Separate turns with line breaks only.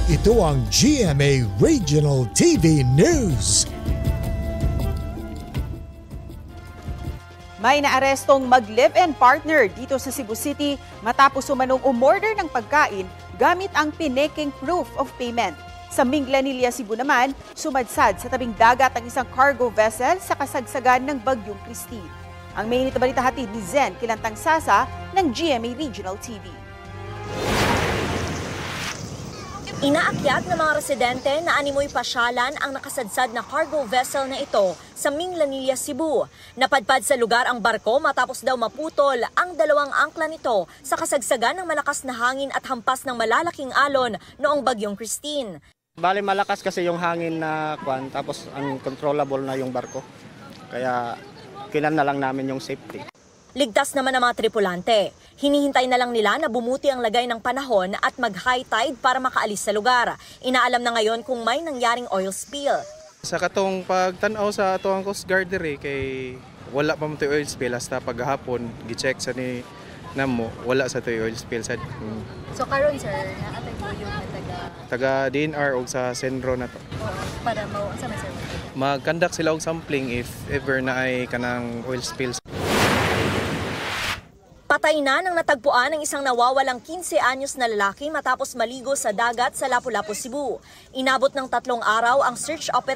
Ito ang GMA Regional TV News.
May naarestong mag-live-in partner dito sa Cebu City matapos umanong umorder ng pagkain gamit ang pineking proof of payment. Sa Minglanilla, Cebu naman, sumadsad sa tabing dagat ang isang cargo vessel sa kasagsagan ng Bagyong Christine. Ang mainit na balita hatid ni Zen Kilantang Sasa ng GMA Regional TV.
Inaakyat ng mga residente na animoy pasyalan ang nakasadsad na cargo vessel na ito sa Minglanilla, Cebu. Napadpad sa lugar ang barko matapos daw maputol ang dalawang angkla nito sa kasagsagan ng malakas na hangin at hampas ng malalaking alon noong Bagyong Christine.
Bale malakas kasi yung hangin na kwan, tapos uncontrollable na yung barko. Kaya kinan na lang namin yung safety.
Ligtas naman ang mga tripulante. Hinihintay na lang nila na bumuti ang lagay ng panahon at mag-high tide para makaalis sa lugar. Inaalam na ngayon kung may nangyaring oil spill.
Sa katong pagtanaw sa atong Coast Guard kay wala pa mo oil spill hasta paghapon gi-check sa ni namo wala sa oil spill sa.
So karon sir, naatay mo yung
taga DNR og sa Senro na to.
Para mo sa sir.
Mag-conduct sila og sampling if ever na ay kanang oil spills.
Patay na nang natagpuan ang isang nawawalang 15 anyos na lalaki matapos maligo sa dagat sa Lapu-Lapu, Cebu. Inabot ng 3 araw ang search operation.